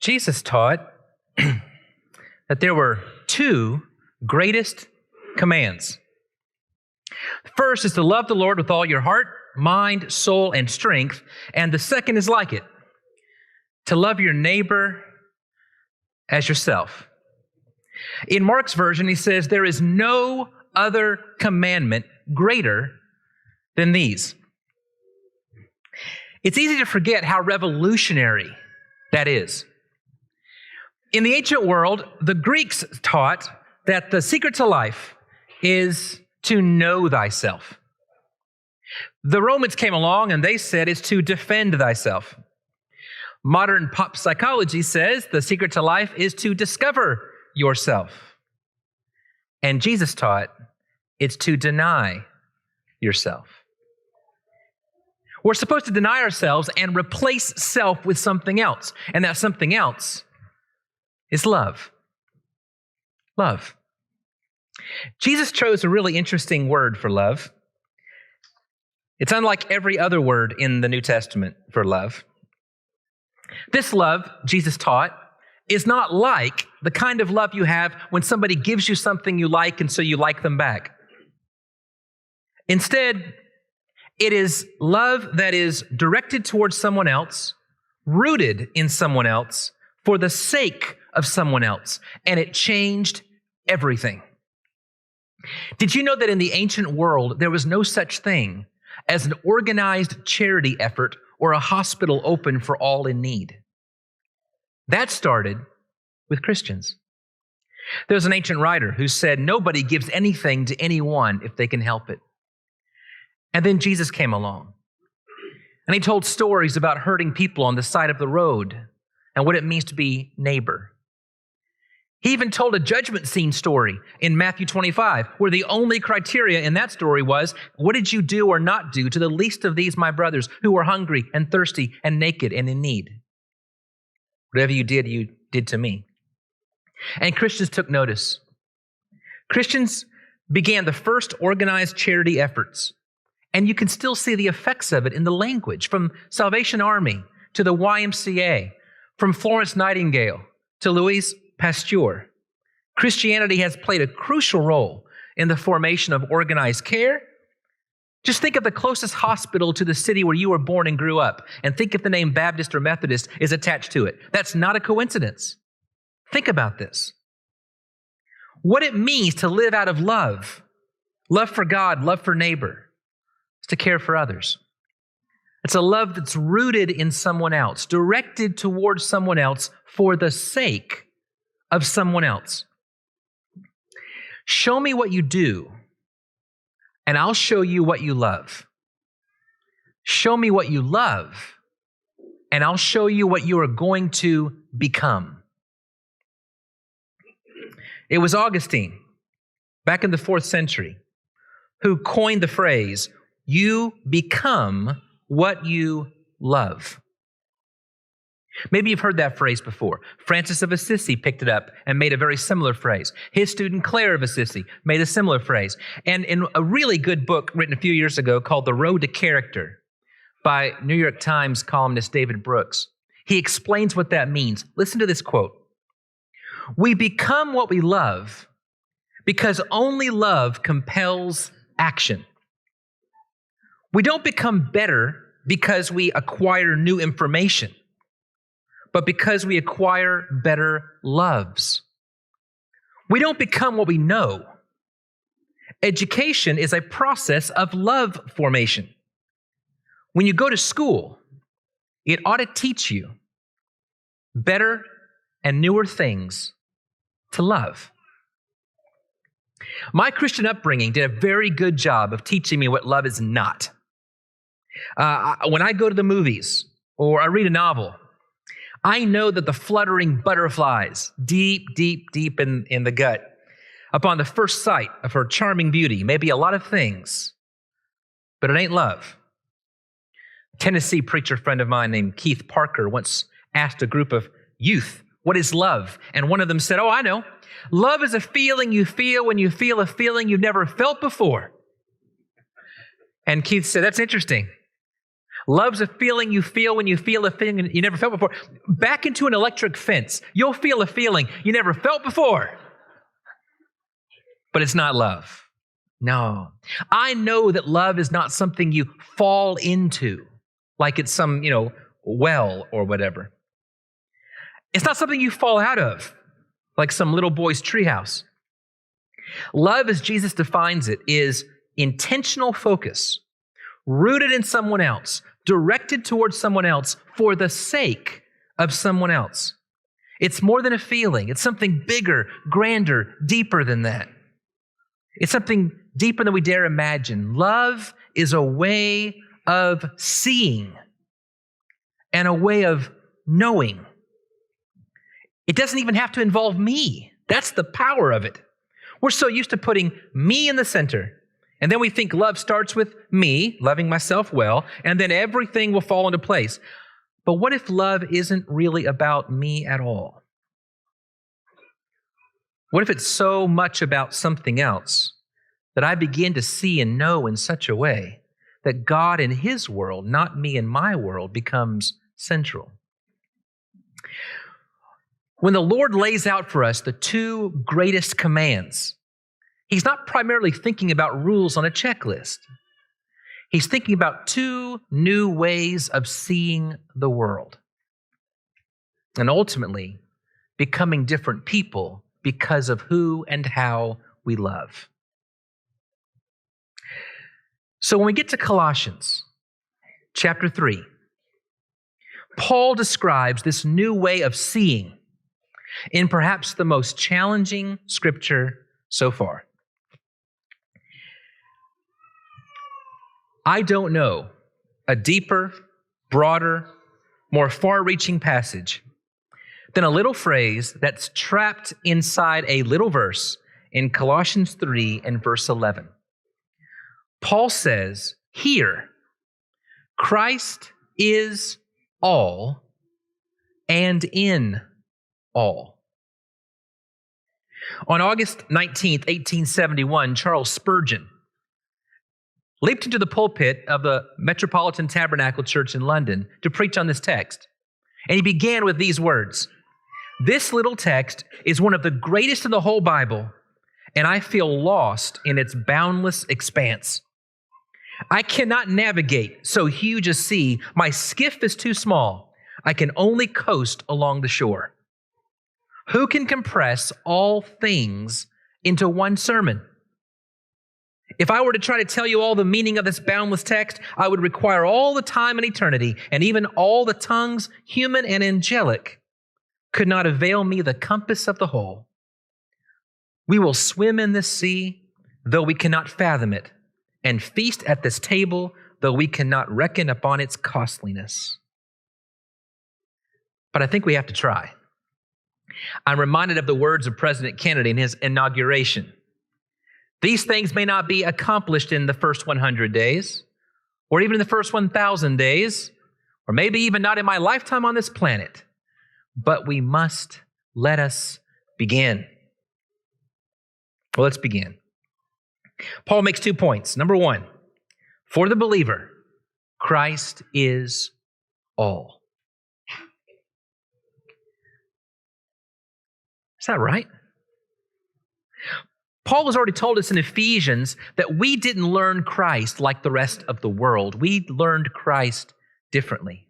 Jesus taught that there were two greatest commands. First is to love the Lord with all your heart, mind, soul, and strength. And the second is like it, to love your neighbor as yourself. In Mark's version, he says, there is no other commandment greater than these. It's easy to forget how revolutionary that is. In the ancient world, the Greeks taught that the secret to life is to know thyself. The Romans came along and they said it's to defend thyself. Modern pop psychology says the secret to life is to discover yourself. And Jesus taught it's to deny yourself. We're supposed to deny ourselves and replace self with something else. And that something else is love. Love. Jesus chose a really interesting word for love. It's unlike every other word in the New Testament for love. This love, Jesus taught, is not like the kind of love you have when somebody gives you something you like and so you like them back. Instead, it is love that is directed towards someone else, rooted in someone else, for the sake of someone else, and it changed everything. Did you know that in the ancient world, there was no such thing as an organized charity effort or a hospital open for all in need? That started with Christians. There's an ancient writer who said, nobody gives anything to anyone if they can help it. And then Jesus came along, and he told stories about hurting people on the side of the road and what it means to be neighbor. He even told a judgment scene story in Matthew 25, where the only criteria in that story was, what did you do or not do to the least of these, my brothers, who were hungry and thirsty and naked and in need? Whatever you did to me. And Christians took notice. Christians began the first organized charity efforts. And you can still see the effects of it in the language, from Salvation Army to the YMCA, from Florence Nightingale to Louise Pasteur. Christianity has played a crucial role in the formation of organized care. Just think of the closest hospital to the city where you were born and grew up, and think if the name Baptist or Methodist is attached to it. That's not a coincidence. Think about this. What it means to live out of love for God, love for neighbor, is to care for others. It's a love that's rooted in someone else, directed towards someone else for the sake of someone else. Show me what you do, and I'll show you what you love. Show me what you love, and I'll show you what you are going to become. It was Augustine, back in the 4th century, who coined the phrase, you become what you love. Maybe you've heard that phrase before. Francis of Assisi picked it up and made a very similar phrase. His student Clare of Assisi made a similar phrase. And in a really good book written a few years ago called The Road to Character by New York Times columnist David Brooks, he explains what that means. Listen to this quote. We become what we love because only love compels action. We don't become better because we acquire new information, but because we acquire better loves. We don't become what we know. Education is a process of love formation. When you go to school, it ought to teach you better and newer things to love. My Christian upbringing did a very good job of teaching me what love is not. When I go to the movies or I read a novel, I know that the fluttering butterflies deep in the gut upon the first sight of her charming beauty may be a lot of things, but it ain't love. A Tennessee preacher friend of mine named Keith Parker once asked a group of youth, what is love? And one of them said, oh, I know. Love is a feeling you feel when you feel a feeling you've never felt before. And Keith said, that's interesting. Love's a feeling you feel when you feel a thing you never felt before. Back into an electric fence. You'll feel a feeling you never felt before. But it's not love. No. I know that love is not something you fall into, like it's some, well or whatever. It's not something you fall out of, like some little boy's treehouse. Love, as Jesus defines it, is intentional focus, rooted in someone else, directed towards someone else for the sake of someone else. It's more than a feeling. It's something bigger, grander, deeper than that. It's something deeper than we dare imagine. Love is a way of seeing and a way of knowing. It doesn't even have to involve me. That's the power of it. We're so used to putting me in the center. And then we think love starts with me, loving myself well, and then everything will fall into place. But what if love isn't really about me at all? What if it's so much about something else that I begin to see and know in such a way that God in His world, not me in my world, becomes central? When the Lord lays out for us the two greatest commands, He's not primarily thinking about rules on a checklist. He's thinking about two new ways of seeing the world and ultimately becoming different people because of who and how we love. So when we get to Colossians chapter 3, Paul describes this new way of seeing in perhaps the most challenging scripture so far. I don't know a deeper, broader, more far-reaching passage than a little phrase that's trapped inside a little verse in Colossians 3 and verse 11. Paul says, here, Christ is all and in all. On August 19th, 1871, Charles Spurgeon leaped into the pulpit of the Metropolitan Tabernacle Church in London to preach on this text. And he began with these words, "This little text is one of the greatest in the whole Bible, and I feel lost in its boundless expanse. I cannot navigate so huge a sea. My skiff is too small. I can only coast along the shore. Who can compress all things into one sermon? If I were to try to tell you all the meaning of this boundless text, I would require all the time and eternity, and even all the tongues, human and angelic, could not avail me the compass of the whole. We will swim in this sea, though we cannot fathom it, and feast at this table, though we cannot reckon upon its costliness." But I think we have to try. I'm reminded of the words of President Kennedy in his inauguration. These things may not be accomplished in the first 100 days, or even in the first 1,000 days, or maybe even not in my lifetime on this planet, but we must let us begin. Well, let's begin. Paul makes 2 points. Number one, for the believer, Christ is all. Is that right? Paul has already told us in Ephesians that we didn't learn Christ like the rest of the world. We learned Christ differently.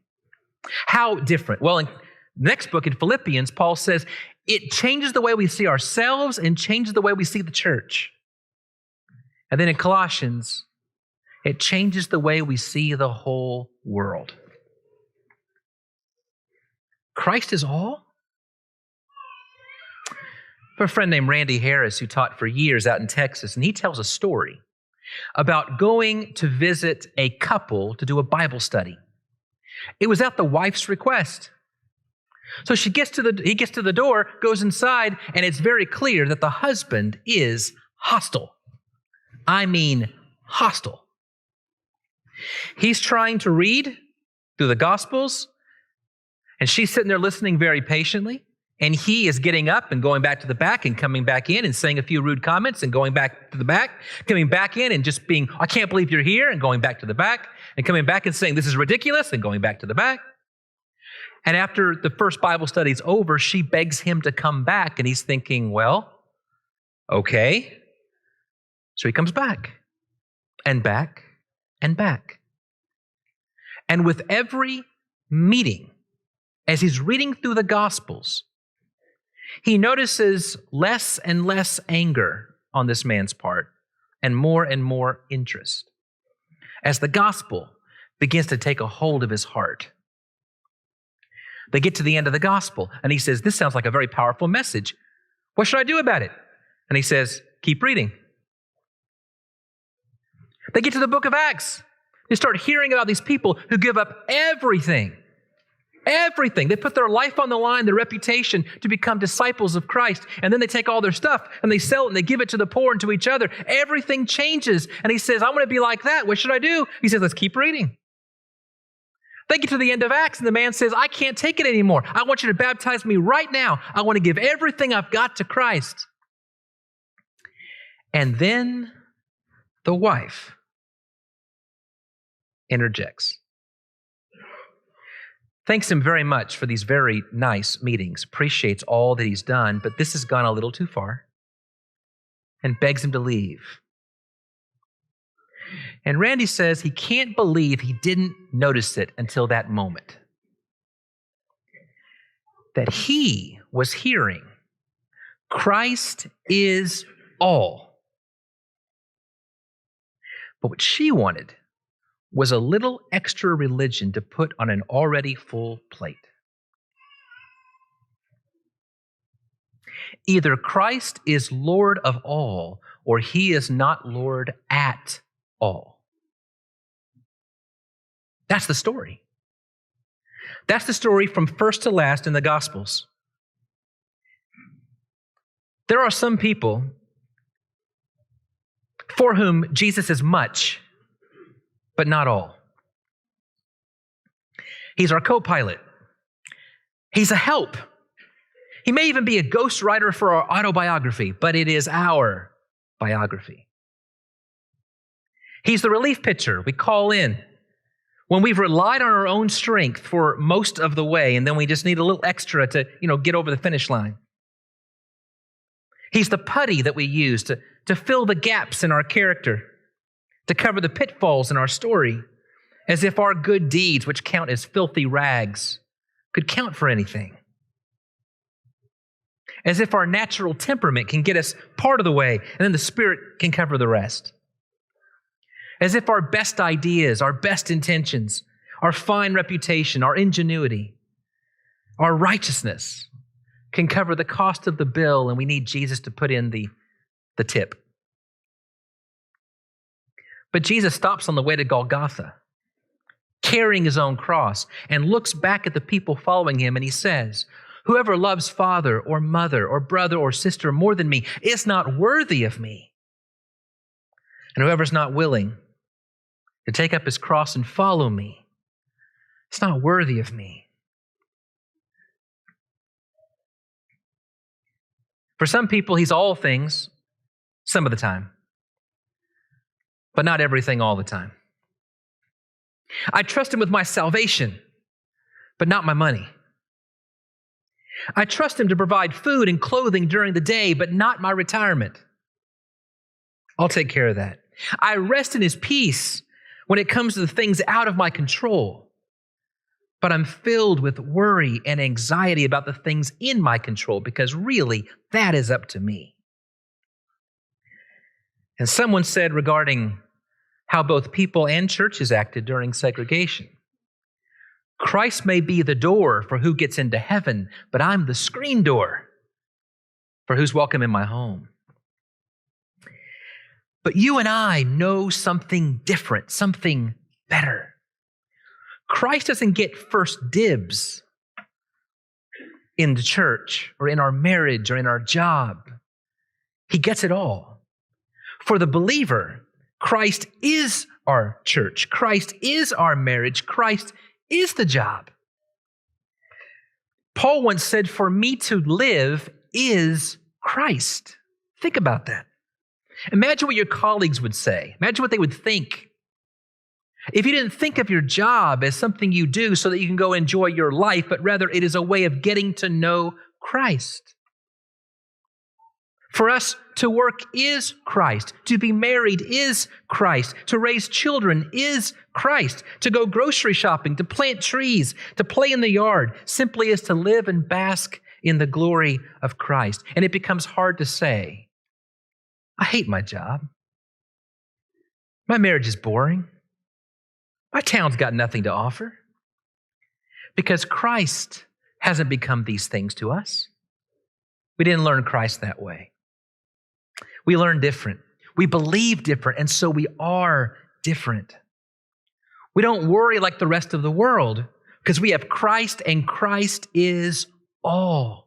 How different? Well, in the next book in Philippians, Paul says it changes the way we see ourselves and changes the way we see the church. And then in Colossians, it changes the way we see the whole world. Christ is all? I have a friend named Randy Harris who taught for years out in Texas, and he tells a story about going to visit a couple to do a Bible study. It was at the wife's request. So he gets to the door, goes inside, and it's very clear that the husband is hostile. I mean hostile. He's trying to read through the Gospels, and she's sitting there listening very patiently. And he is getting up and going back to the back and coming back in and saying a few rude comments and going back to the back, coming back in and just being, I can't believe you're here, and going back to the back, and coming back and saying, this is ridiculous, and going back to the back. And after the first Bible study is over, she begs him to come back, and he's thinking, well, okay. So he comes back and back and back. And with every meeting, as he's reading through the Gospels, he notices less and less anger on this man's part and more interest as the gospel begins to take a hold of his heart. They get to the end of the gospel and he says, this sounds like a very powerful message. What should I do about it? And he says, keep reading. They get to the book of Acts. They start hearing about these people who give up everything. Everything. They put their life on the line, their reputation, to become disciples of Christ. And then they take all their stuff and they sell it and they give it to the poor and to each other. Everything changes. And he says, I want to be like that. What should I do? He says, let's keep reading. They get to the end of Acts and the man says, I can't take it anymore. I want you to baptize me right now. I want to give everything I've got to Christ. And then the wife interjects. Thanks him very much for these very nice meetings, appreciates all that he's done, but this has gone a little too far, and begs him to leave. And Randy says he can't believe he didn't notice it until that moment. That he was hearing, Christ is all. But what she wanted was a little extra religion to put on an already full plate. Either Christ is Lord of all, or he is not Lord at all. That's the story. That's the story from first to last in the Gospels. There are some people for whom Jesus is much, but not all. He's our co-pilot. He's a help. He may even be a ghostwriter for our autobiography, but it is our biography. He's the relief pitcher we call in when we've relied on our own strength for most of the way, and then we just need a little extra to, get over the finish line. He's the putty that we use to fill the gaps in our character, to cover the pitfalls in our story, as if our good deeds, which count as filthy rags, could count for anything. As if our natural temperament can get us part of the way, and then the Spirit can cover the rest. As if our best ideas, our best intentions, our fine reputation, our ingenuity, our righteousness can cover the cost of the bill, and we need Jesus to put in the tip. But Jesus stops on the way to Golgotha, carrying his own cross, and looks back at the people following him, and he says, whoever loves father or mother or brother or sister more than me is not worthy of me. And whoever's not willing to take up his cross and follow me is not worthy of me. For some people, he's all things some of the time, but not everything all the time. I trust him with my salvation, but not my money. I trust him to provide food and clothing during the day, but not my retirement. I'll take care of that. I rest in his peace when it comes to the things out of my control, but I'm filled with worry and anxiety about the things in my control, because really, that is up to me. And someone said regarding how both people and churches acted during segregation, Christ may be the door for who gets into heaven, but I'm the screen door for who's welcome in my home. But you and I know something different, something better. Christ doesn't get first dibs in the church or in our marriage or in our job. He gets it all. For the believer, Christ is our church. Christ is our marriage. Christ is the job. Paul once said, "For me to live is Christ." Think about that. Imagine what your colleagues would say. Imagine what they would think if you didn't think of your job as something you do so that you can go enjoy your life, but rather it is a way of getting to know Christ. For us, to work is Christ. To be married is Christ. To raise children is Christ. To go grocery shopping, to plant trees, to play in the yard, simply is to live and bask in the glory of Christ. And it becomes hard to say, I hate my job. My marriage is boring. My town's got nothing to offer. Because Christ hasn't become these things to us. We didn't learn Christ that way. We learn different. We believe different, and so we are different. We don't worry like the rest of the world because we have Christ, and Christ is all.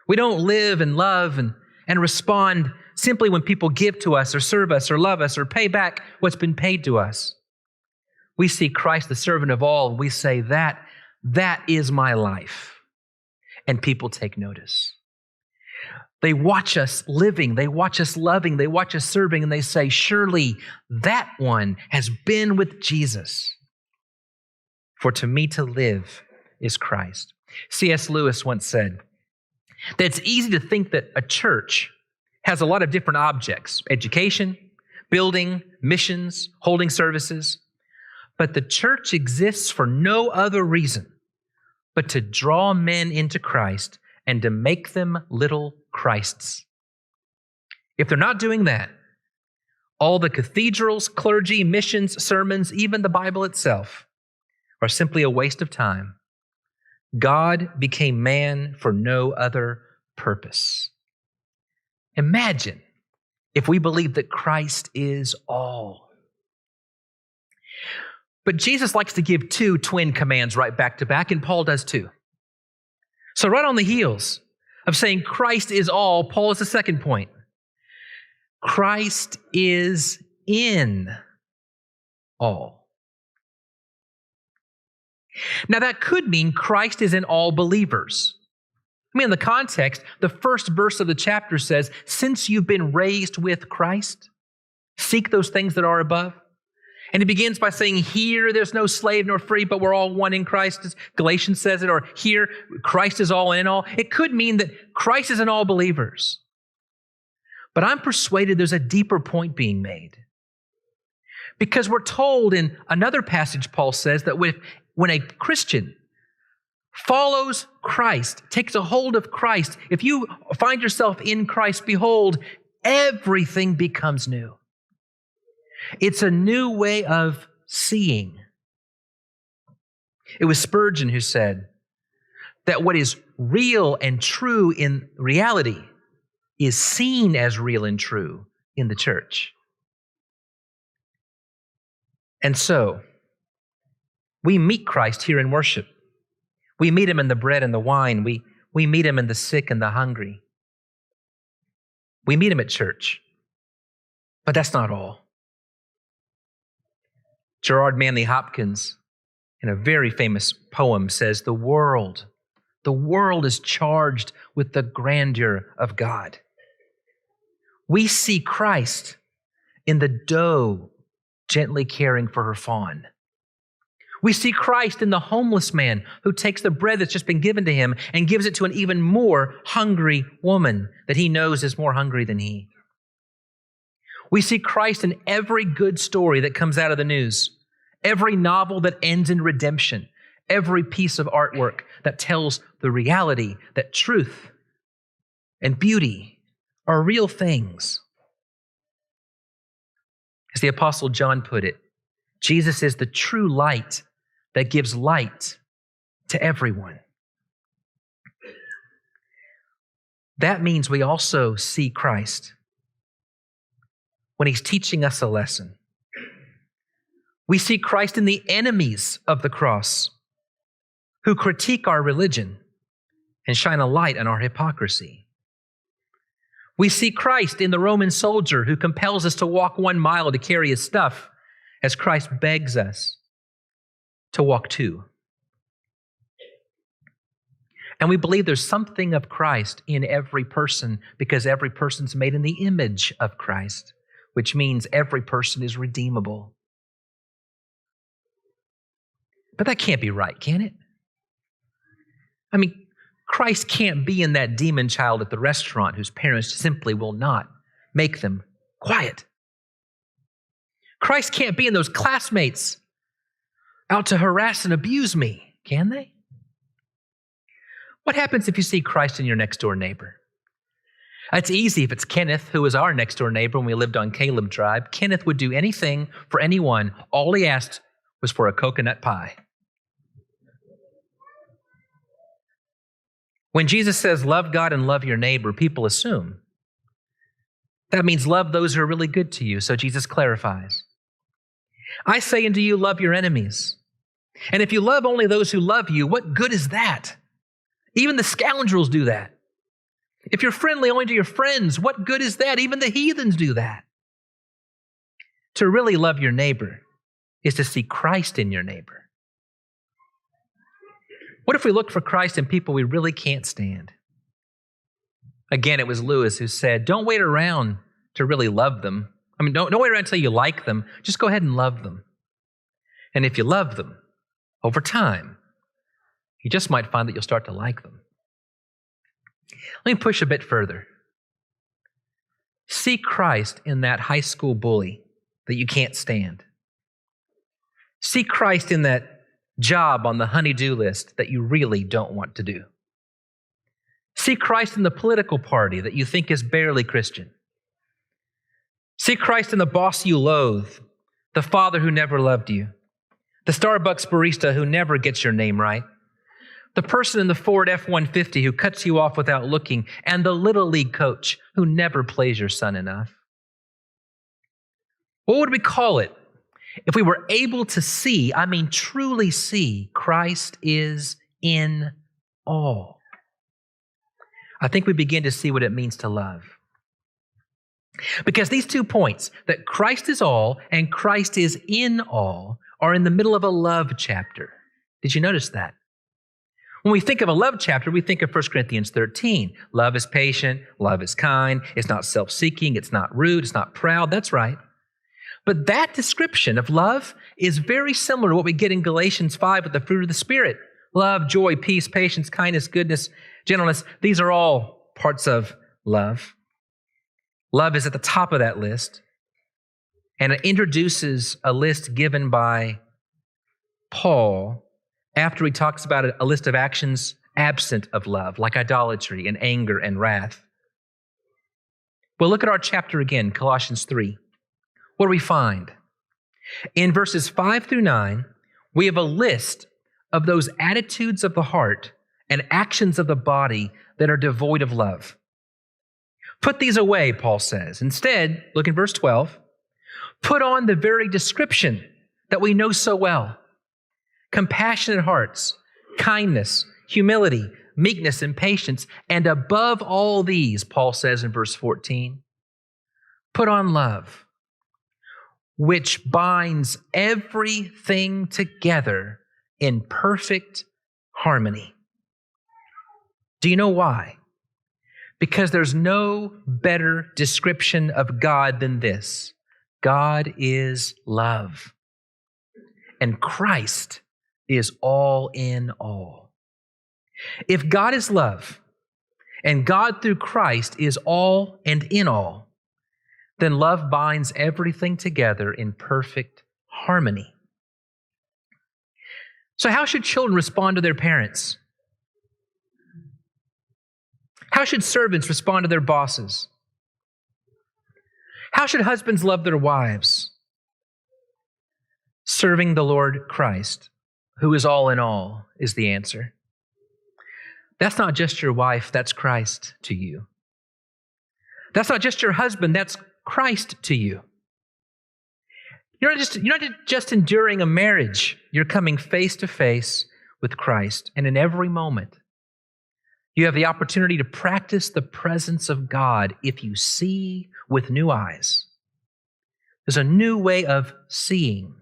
We don't live and love and respond simply when people give to us or serve us or love us or pay back what's been paid to us. We see Christ, the servant of all, and we say, that is my life. And people take notice. They watch us living, they watch us loving, they watch us serving, and they say, surely that one has been with Jesus. For to me to live is Christ. C.S. Lewis once said that it's easy to think that a church has a lot of different objects: education, building, missions, holding services. But the church exists for no other reason but to draw men into Christ and to make them little Christs. If they're not doing that, all the cathedrals, clergy, missions, sermons, even the Bible itself are simply a waste of time. God became man for no other purpose. Imagine if we believe that Christ is all. But Jesus likes to give two twin commands right back to back, and Paul does too. So right on the heels of saying Christ is all, Paul is the second point. Christ is in all. Now that could mean Christ is in all believers. I mean, in the context, the first verse of the chapter says, since you've been raised with Christ, seek those things that are above. And it begins by saying, here there's no slave nor free, but we're all one in Christ, as Galatians says it, or here Christ is all in all. It could mean that Christ is in all believers. But I'm persuaded there's a deeper point being made. Because we're told in another passage, Paul says, that when a Christian follows Christ, takes a hold of Christ, if you find yourself in Christ, behold, everything becomes new. It's a new way of seeing. It was Spurgeon who said that what is real and true in reality is seen as real and true in the church. And so, we meet Christ here in worship. We meet him in the bread and the wine. We meet him in the sick and the hungry. We meet him at church. But that's not all. Gerard Manley Hopkins, in a very famous poem, says, the world is charged with the grandeur of God. We see Christ in the doe gently caring for her fawn. We see Christ in the homeless man who takes the bread that's just been given to him and gives it to an even more hungry woman that he knows is more hungry than he. We see Christ in every good story that comes out of the news, every novel that ends in redemption, every piece of artwork that tells the reality that truth and beauty are real things. As the Apostle John put it, Jesus is the true light that gives light to everyone. That means we also see Christ when he's teaching us a lesson. We see Christ in the enemies of the cross who critique our religion and shine a light on our hypocrisy. We see Christ in the Roman soldier who compels us to walk 1 mile to carry his stuff as Christ begs us to walk 2. And we believe there's something of Christ in every person because every person's made in the image of Christ, which means every person is redeemable. But that can't be right, can it? I mean, Christ can't be in that demon child at the restaurant whose parents simply will not make them quiet. Christ can't be in those classmates out to harass and abuse me, can they? What happens if you see Christ in your next door neighbor? It's easy if it's Kenneth, who was our next door neighbor when we lived on Caleb Tribe. Kenneth would do anything for anyone. All he asked was for a coconut pie. When Jesus says, love God and love your neighbor, people assume that means love those who are really good to you. So Jesus clarifies. I say unto you, love your enemies. And if you love only those who love you, what good is that? Even the scoundrels do that. If you're friendly only to your friends, what good is that? Even the heathens do that. To really love your neighbor is to see Christ in your neighbor. What if we look for Christ in people we really can't stand? Again, it was Lewis who said, don't wait around to really love them. I mean, don't wait around until you like them. Just go ahead and love them. And if you love them, over time, you just might find that you'll start to like them. Let me push a bit further. See Christ in that high school bully that you can't stand. See Christ in that job on the honey-do list that you really don't want to do. See Christ in the political party that you think is barely Christian. See Christ in the boss you loathe, the father who never loved you, the Starbucks barista who never gets your name right, the person in the Ford F-150 who cuts you off without looking, and the Little League coach who never plays your son enough. What would we call it if we were able to see, I mean truly see, Christ is in all? I think we begin to see what it means to love. Because these 2 points, that Christ is all and Christ is in all, are in the middle of a love chapter. Did you notice that? When we think of a love chapter, we think of 1 Corinthians 13. Love is patient, love is kind, it's not self-seeking, it's not rude, it's not proud. That's right. But that description of love is very similar to what we get in Galatians 5 with the fruit of the Spirit. Love, joy, peace, patience, kindness, goodness, gentleness. These are all parts of love. Love is at the top of that list. And it introduces a list given by Paul after he talks about a list of actions absent of love, like idolatry and anger and wrath. Well, look at our chapter again, Colossians 3. What do we find? In verses 5 through 9, we have a list of those attitudes of the heart and actions of the body that are devoid of love. Put these away, Paul says. Instead, look in verse 12, put on the very description that we know so well. Compassionate hearts, kindness, humility, meekness, and patience. And above all these, Paul says in verse 14, put on love, which binds everything together in perfect harmony. Do you know why? Because there's no better description of God than this. God is love. And Christ is all in all. If God is love, and God through Christ is all and in all, then love binds everything together in perfect harmony. So how should children respond to their parents? How should servants respond to their bosses? How should husbands love their wives? Serving the Lord Christ, who is all in all, is the answer. That's not just your wife, that's Christ to you. That's not just your husband, that's Christ to you. You're not just enduring a marriage. You're coming face to face with Christ. And in every moment, you have the opportunity to practice the presence of God if you see with new eyes. There's a new way of seeing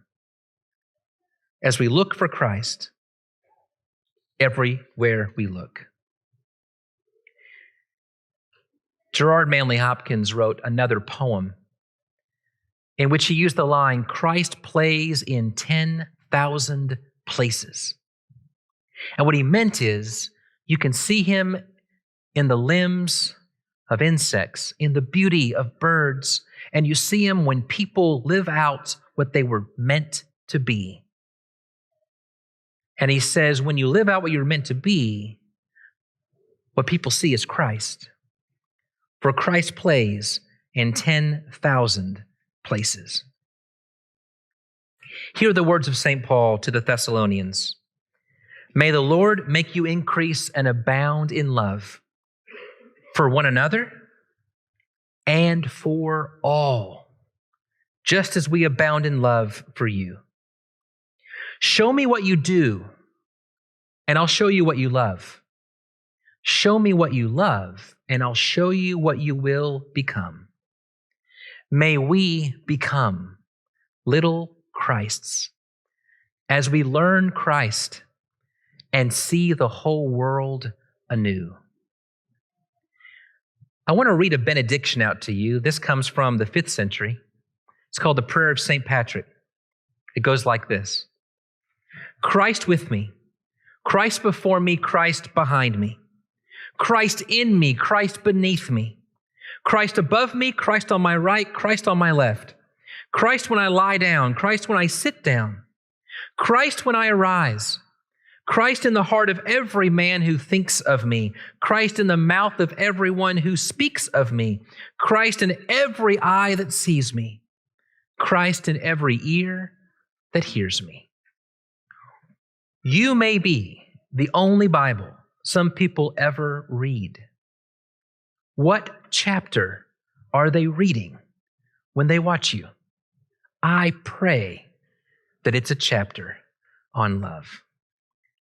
as we look for Christ everywhere we look. Gerard Manley Hopkins wrote another poem in which he used the line, Christ plays in 10,000 places. And what he meant is, you can see him in the limbs of insects, in the beauty of birds, and you see him when people live out what they were meant to be. And he says, when you live out what you're meant to be, what people see is Christ. For Christ plays in 10,000 places. Hear the words of St. Paul to the Thessalonians. May the Lord make you increase and abound in love for one another and for all, just as we abound in love for you. Show me what you do, and I'll show you what you love. Show me what you love, and I'll show you what you will become. May we become little Christs as we learn Christ and see the whole world anew. I want to read a benediction out to you. This comes from the 5th century. It's called the Prayer of St. Patrick. It goes like this. Christ with me, Christ before me, Christ behind me. Christ in me, Christ beneath me. Christ above me, Christ on my right, Christ on my left. Christ when I lie down, Christ when I sit down. Christ when I arise. Christ in the heart of every man who thinks of me. Christ in the mouth of everyone who speaks of me. Christ in every eye that sees me. Christ in every ear that hears me. You may be the only Bible some people ever read. What chapter are they reading when they watch you? I pray that it's a chapter on love.